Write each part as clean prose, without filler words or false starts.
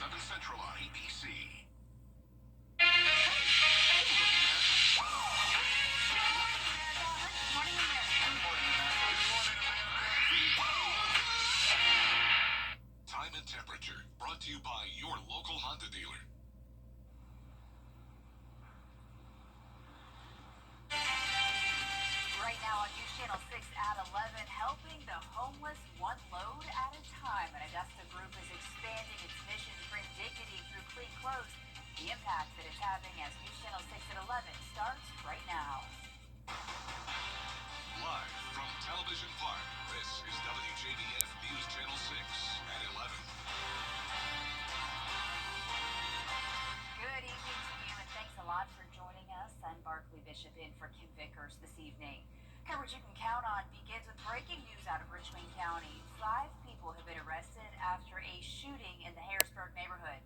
7 Central on ABC. Time and temperature brought to you by your local Honda dealer. Right now on News Channel 6 at 11, helping the homeless one load at a time. An Augusta group is expanding its mission to bring dignity through clean clothes. The impact that it's having as News Channel 6 at 11 starts right now. Live from Television Park, this is WJBF News Channel 6 at 11. Good evening to you, and thanks a lot for joining us. I'm Barkley Bishop in for Kim Vickers this evening. Coverage you can count on begins with breaking news out of Richmond County. 5 people have been arrested after a shooting in the Harrisburg neighborhood.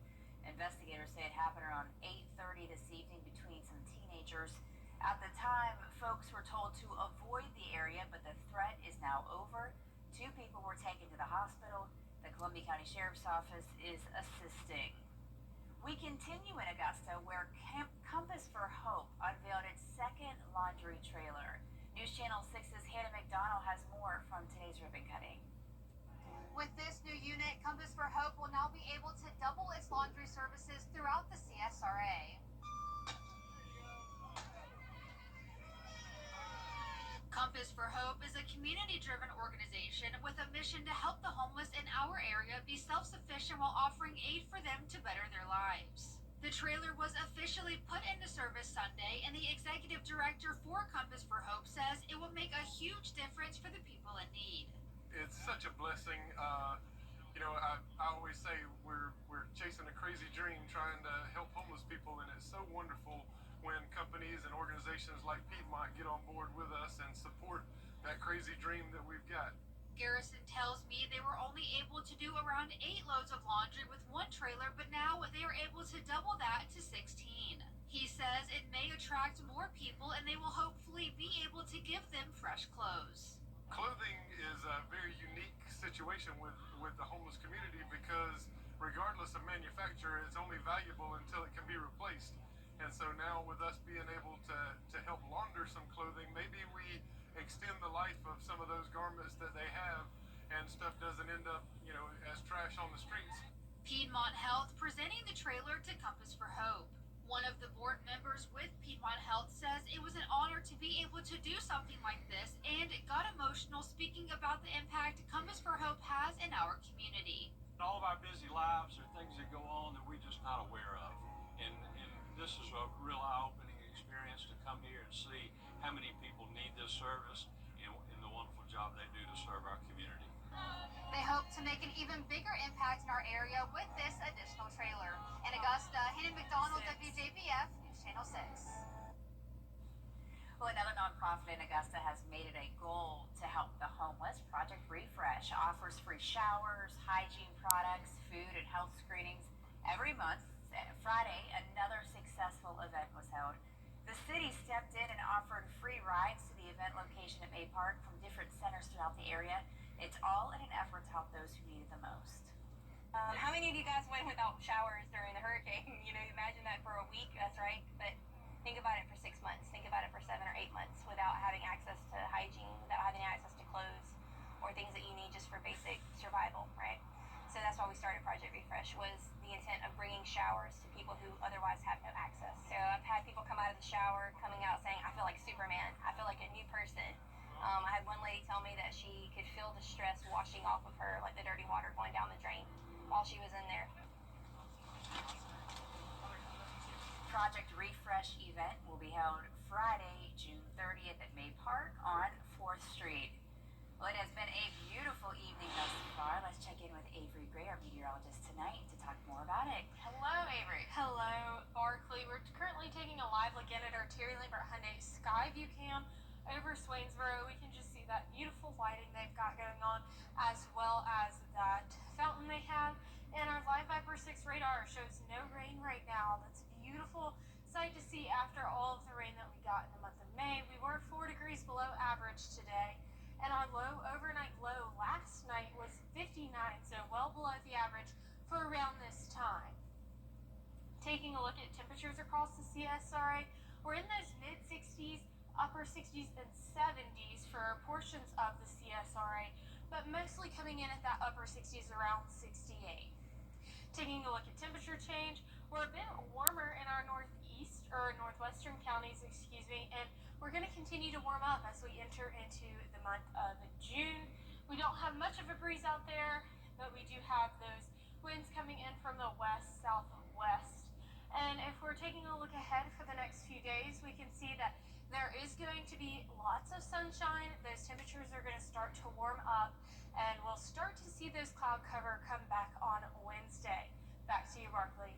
Investigators say it happened around 8:30 this evening between some teenagers. At the time, folks were told to avoid the area, but the threat is now over. 2 people were taken to the hospital. The Columbia County Sheriff's Office is assisting. We continue in Augusta, where Compass for Hope unveiled its second laundry trailer. News Channel 6's Hannah McDonald has more from today's ribbon cutting. With this new unit, Compass for Hope will now be able to double its laundry services throughout the CSRA. Compass for Hope is a community-driven organization with a mission to help the homeless in our area be self-sufficient while offering aid for them to better their lives. The trailer was officially put into service Sunday, and the executive director for Compass for Hope says it will make a huge difference for the people in need. It's such a blessing. I always say we're chasing a crazy dream trying to help homeless people, and it's so wonderful when companies and organizations like Piedmont get on board with us and support that crazy dream that we've got. Garrison tells me they were only able to do around 8 loads of laundry with one trailer, but now they are able to double that to 16. He says it may attract more people, and they will hopefully be able to give them fresh clothes. Clothing is a very unique situation with the homeless community because regardless of manufacturer, it's only valuable until it can be replaced. And so now with us being able to help launder some clothing, maybe we extend the life of some of those garments that they have, and stuff doesn't end up, as trash on the streets. Piedmont Health presenting the trailer to Compass for Hope. One of the board members with Piedmont Health says it was an honor to be able to do something like this, and it got emotional speaking about the impact Compass for Hope has in our community. All of our busy lives are things that go on that we're just not aware of. And this is a real eye-opening experience to come here and see how many people need this service and the wonderful job they do to serve our community. They hope to make an even bigger impact in our area with this additional trailer. In Augusta, Hannah McDonald, WJBF, News Channel 6. Well, another nonprofit in Augusta has made it a goal to help the homeless. Project Refresh offers free showers, hygiene products, food, and health screenings every month. Friday, another successful event was held. The city stepped in and offered free rides to the event location at May Park from different centers throughout the area. It's all in an effort to help those who need it the most. How many of you guys went without showers during the hurricane? Imagine that for a week, that's right. But think about it for 6 months. Think about it for 7 or 8 months without having access to hygiene, without having access to clothes or things that you need just for basic survival, right? So that's why we started Project Refresh, was the intent of bringing showers to people who otherwise have no access. So I've had people come out of the shower, coming out saying, I feel like Superman. I feel like a new person. I had one lady tell me that she could feel the stress washing off of her, like the dirty water going down the drain while she was in there. Project Refresh event will be held Friday, June 30th at May Park on 4th Street. Well, it has been a beautiful evening thus far. Let's check in with Avery Gray, our meteorologist, tonight to talk more about it. Hello, Avery. Hello, Barkley. We're currently taking a live look in at our Terry Lambert Hyundai Skyview cam over Swainsboro. We can just see that beautiful lighting they've got going on, as well as that fountain they have. And our Live Viper 6 radar shows no rain right now. That's a beautiful sight to see after all of the rain that we got in the month of May. We were 4 degrees below average today. And our overnight low last night was 59, so well below the average for around this time. a look at temperatures across the CSRA, we're in those mid 60s, upper 60s, and 70s for portions of the CSRA, but mostly coming in at that upper 60s around 68. Taking a look at temperature change, we're a bit warmer in our northwestern counties, and we're going to continue to warm up as we enter into the month of June. We don't have much of a breeze out there, but we do have those winds coming in from the west southwest. And if we're taking a look ahead for the next few days, we can see that there is going to be lots of sunshine. Those temperatures are going to start to warm up, and we'll start to see those cloud cover come back on Wednesday. Back to you, Barkley.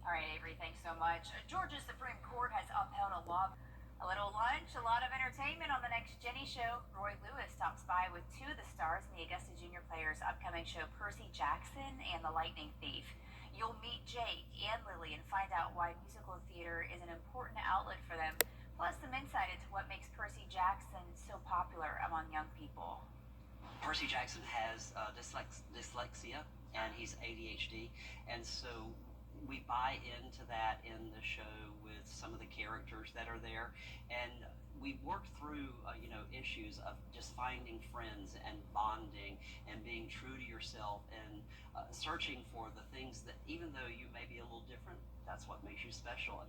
All right, Avery, thanks so much. Georgia's Supreme Court has upheld a law. A little lunch, a lot of entertainment on the next Jenny show. Roy Lewis stops by with two of the stars in the Augusta Junior Players' upcoming show, Percy Jackson and the Lightning Thief. You'll meet Jake and Lily and find out why musical theater is an important outlet for them, plus some insight into what makes Percy Jackson so popular among young people. Percy Jackson has dyslexia, and he's ADHD, and so we buy into that in the show with some of the characters that are there, and we work through issues of just finding friends and bonding and being true to yourself and searching for the things that, even though you may be a little different, that's what makes you special.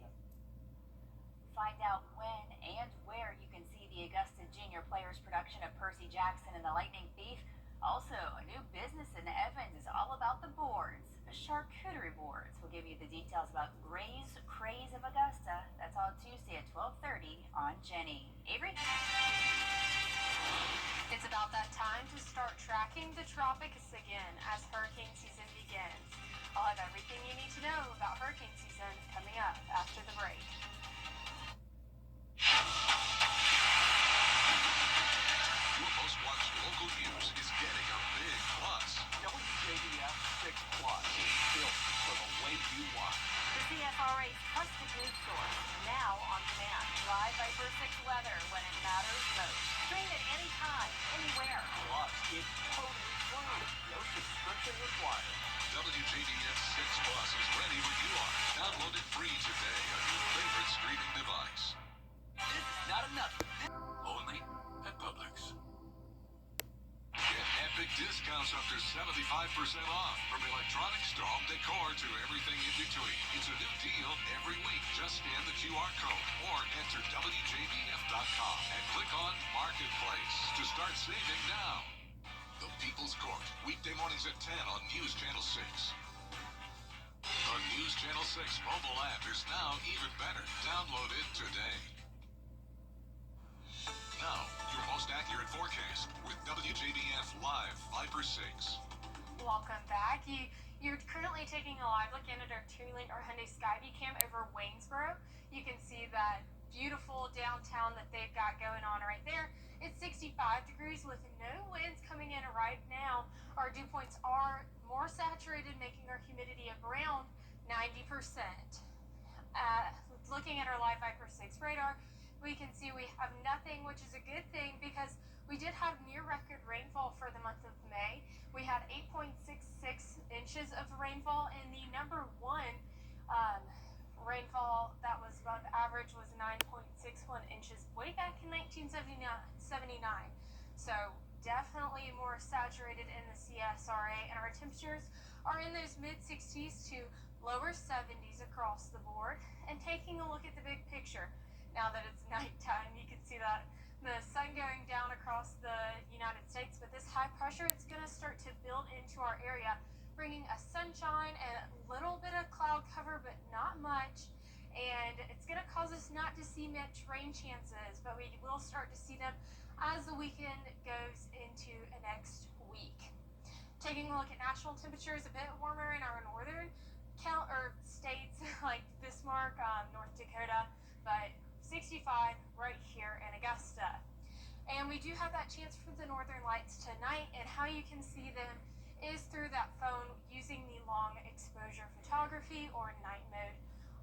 Find out when and where you can see the Augusta Junior Players production of Percy Jackson and the Lightning Thief. Also, a new business in Evans is all about the boards, the charcuterie boards. We'll give you the details about Gray's Craze of Augusta. That's all Tuesday at 12:30 on Jenny. Avery? It's about that time to start tracking the tropics again as hurricane season begins. I'll have everything you need to know about hurricane season coming up after the break. Your most watched local news is getting a big plus. WJBF 6 Plus is built for the way you want. The CSRA's trusted news source, now on demand. Live Viper 6 weather when it matters most. Stream it anytime, anywhere. Plus, it's totally free. No subscription required. WJBF 6 Plus is ready when you are. Download it free today on your favorite streaming device. This is not enough. Only at Publix. Get epic discounts up to 75% off. From electronics to home decor to everything in between. It's a new deal every week. Just scan the QR code or enter WJBF.com and click on Marketplace to start saving now. The People's Court, weekday mornings at 10 on News Channel 6. The News Channel 6 mobile app is now even better. Download it today. Now, your most accurate forecast with WJBF Live Viper 6. Welcome back. You're currently taking a live look in at our Tearlink or Hyundai Skyview cam over Waynesboro. You can see that beautiful downtown that they've got going on right there. It's 65 degrees with no winds coming in right now. Our dew points are more saturated, making our humidity around 90%. Looking at our live Viper 6 radar, we can see we have nothing, which is a good thing because we did have near record rainfall for the month of May. We had 8.66 inches of rainfall, and the number one rainfall that was above average was 9.61 inches way back in 1979. So definitely more saturated in the CSRA, and our temperatures are in those mid 60s to lower 70s across the board. And taking a look at the big picture, now that it's nighttime, you can see that the sun going down across the United States, but this high pressure, it's going to start to build into our area, bringing a sunshine and a little bit of cloud cover, but not much. And it's going to cause us not to see much rain chances, but we will start to see them as the weekend goes into next week. Taking a look at national temperatures, a bit warmer in our northern states like Bismarck, North Dakota, but 65 right here in Augusta. And we do have that chance for the northern lights tonight, and how you can see them is through that phone using the long exposure photography or night mode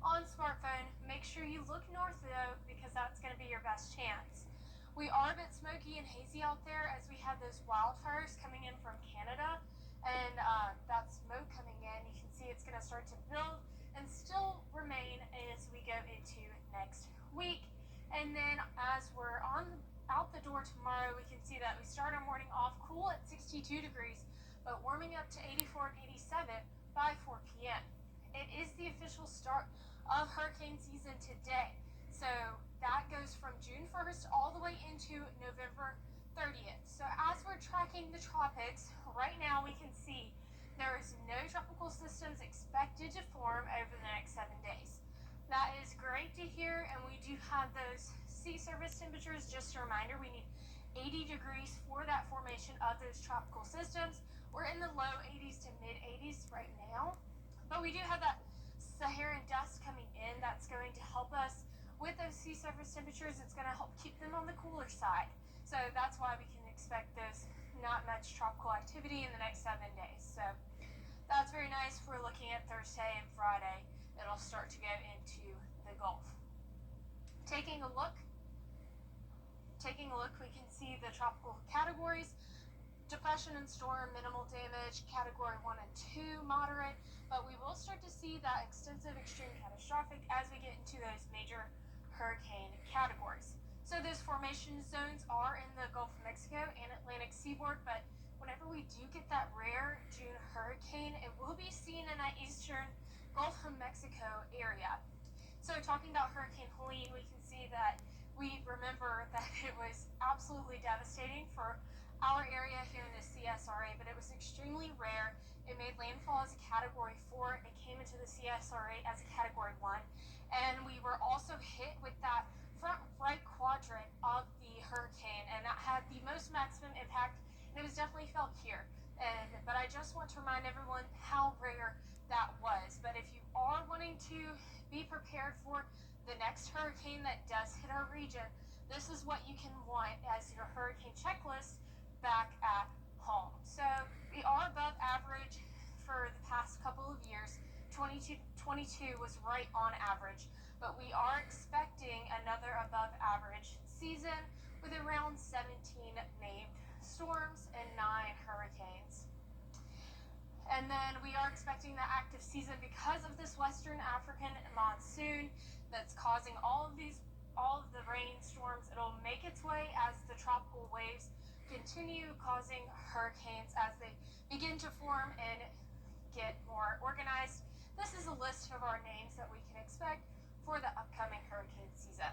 on smartphone. Make sure you look north though, because that's going to be your best chance. We are a bit smoky and hazy out there as we have those wildfires coming in from Canada, and that smoke coming in, you can see it's going to start to build and still remain remain as we go into next week. And then as we're out the door tomorrow, we can see that we start our morning off cool at 62 degrees, but warming up to 84 and 87 by 4 p.m. It is the official start of hurricane season today. So that goes from June 1st all the way into November 30th. So as we're tracking the tropics, right now we can see there is no tropical systems expected to form over the next 7 days. That is great to hear, and we do have those sea surface temperatures. Just a reminder, we need 80 degrees for that formation of those tropical systems. We're in the low 80s to mid 80s right now, but we do have that Saharan dust coming in that's going to help us with those sea surface temperatures. It's going to help keep them on the cooler side. So that's why we can expect those not much tropical activity in the next 7 days. So that's very nice. We're looking at Thursday and Friday. It'll start to go into the Gulf. Taking a look, we can see the tropical categories. Depression and storm, minimal damage. Category 1 and 2, moderate. But we will start to see that extensive, extreme, catastrophic as we get into those major hurricane categories. So those formation zones are in the Gulf of Mexico and Atlantic seaboard, but whenever we do get that rare June hurricane, it will be seen in that eastern Gulf of Mexico area. So talking about Hurricane Helene, we can see that we remember that it was absolutely devastating for our area here in the CSRA, but it was extremely rare. It made landfall as a Category 4. It came into the CSRA as a Category 1. And we were also hit with that front right quadrant of the hurricane, and that had the most maximum impact, and it was definitely felt here. But I just want to remind everyone how rare that was. But if you are wanting to be prepared for the next hurricane that does hit our region, this is what you can want as your hurricane checklist back at home. So we are above average for the past couple of years. 22 was right on average, but we are expecting another above average season with around 17 named storms and 9 hurricanes. And then we are expecting the active season because of this Western African monsoon that's causing all of the rainstorms. It'll make its way as the tropical waves continue causing hurricanes as they begin to form and get more organized. This is a list of our names that we can expect for the upcoming hurricane season.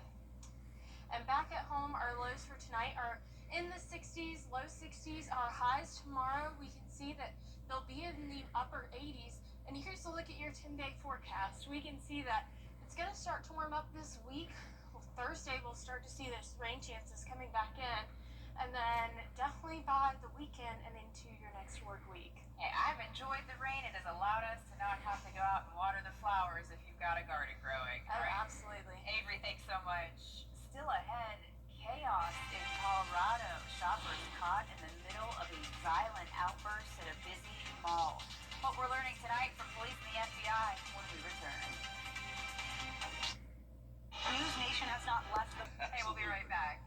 And back at home, our lows for tonight are in the 60s, low 60s. Our highs tomorrow, we can see that they'll be in the upper 80s. And here's a look at your 10-day forecast. We can see that it's going to start to warm up this week. Thursday, we'll start to see those rain chances coming back in. And then definitely by the weekend and into your next work week. Hey, I've enjoyed the rain. It has allowed us to not have to go out and water the flowers if you've got a garden growing. Oh, right? absolutely. Avery, thanks so much. Still ahead, chaos in Colorado. Shoppers caught in the middle of a violent outburst at a busy mall. What we're learning tonight from police and the FBI when we return. News Nation has not left the... Hey, we'll be right back.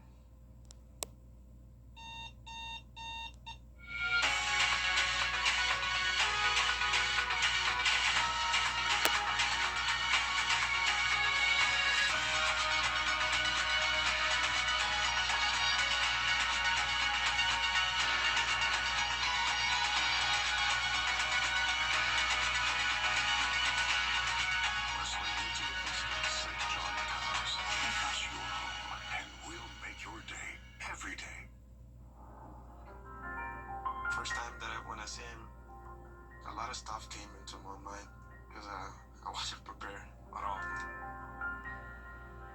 First time that when I see him, a lot of stuff came into my mind because I wasn't prepared at all.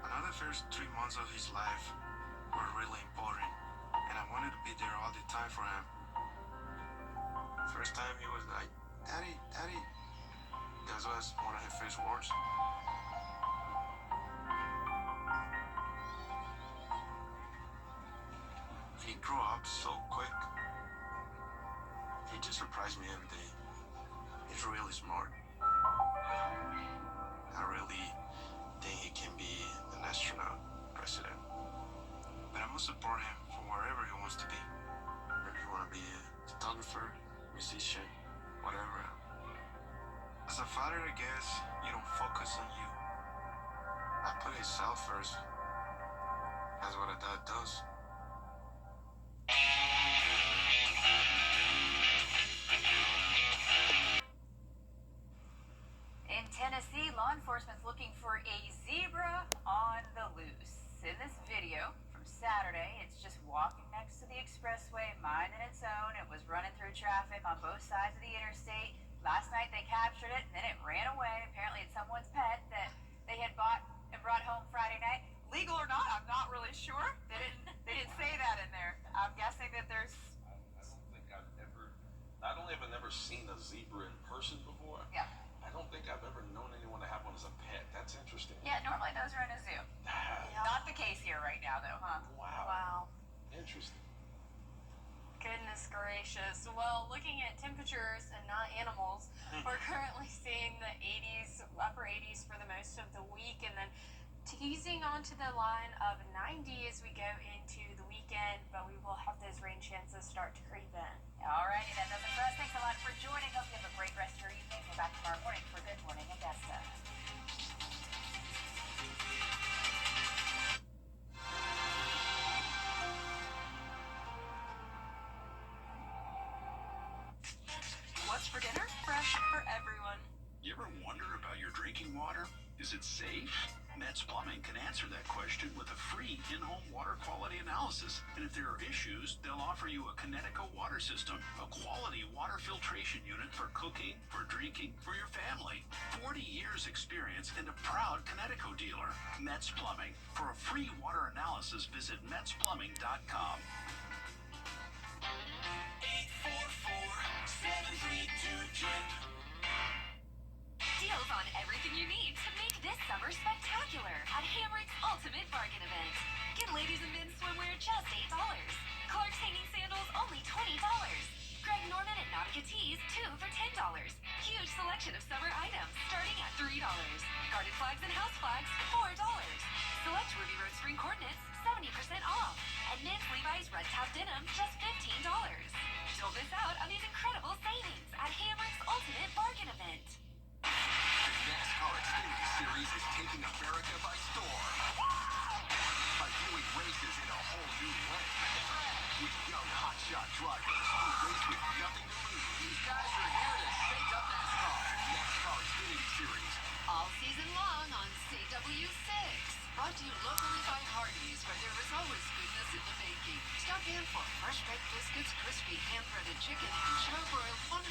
Another first 3 months of his life were really important, and I wanted to be there all the time for him. First time he was like, "Daddy, Daddy." That was one of his first words. He grew up so quick. He just surprised me every day. He's really smart. I really think he can be an astronaut, president. But I must support him for wherever he wants to be. Maybe he want to be a photographer, musician, whatever. As a father, I guess you don't focus on you. I put himself first. That's what a dad does. In Tennessee, law enforcement's looking for a zebra on the loose. In this video from Saturday, it's just walking next to the expressway, minding its own. It was running through traffic on both sides of the interstate. Last night they captured it, and then it ran away. Apparently it's someone's pet that they had bought and brought home Friday night. Legal or not, I'm not really sure. They didn't say that in there. I'm guessing that there's... I don't think I've ever, not only have I never seen a zebra in person before, Yeah. I don't think I've ever known anyone to have one as a pet. That's interesting. Yeah, normally those are in a zoo. Not the case here right now, though, huh? Wow. Wow. Interesting. Goodness gracious. Well, looking at temperatures and not animals, we're currently seeing the 80s, upper 80s for the most of the week, and then teasing onto the line of 90 as we go into the weekend, but we will have those rain chances start to creep in. All righty, that does it for us. Thanks a lot for joining. Hope you have a great rest of your evening. We're back tomorrow morning for Good Morning Augusta. What's for dinner? Fresh for everyone. You ever wonder about your drinking water? Is it safe? Metz Plumbing can answer that question with a free in-home water quality analysis. And if there are issues, they'll offer you a Connecticut water system, a quality water filtration unit for cooking, for drinking, for your family. 40 years experience and a proud Connecticut dealer. Metz Plumbing. For a free water analysis, visit metzplumbing.com. 844-732-JIP. Deals on everything you need to make this summer spectacular at Hamrick's Ultimate Bargain Event. Get ladies and men's swimwear just $8. Clark's hanging sandals only $20. Greg Norman and Nautica tees 2 for $10. Huge selection of summer items starting at $3. Garden flags and house flags $4. Select Ruby Road spring coordinates 70% off. And men's Levi's red top denim just $15. Don't miss out on these incredible savings at Hamrick's Ultimate Bargain Event. The NASCAR Xfinity Series is taking America by storm by viewing races in a whole new way. With young hotshot drivers who race with nothing to lose. These guys are here to shake up NASCAR. NASCAR Xfinity Series. All season long on CW6. Brought to you locally by Hardee's, where there is always goodness in the making. Stop in for fresh baked biscuits, crispy hand-breaded chicken, and charbroiled 100%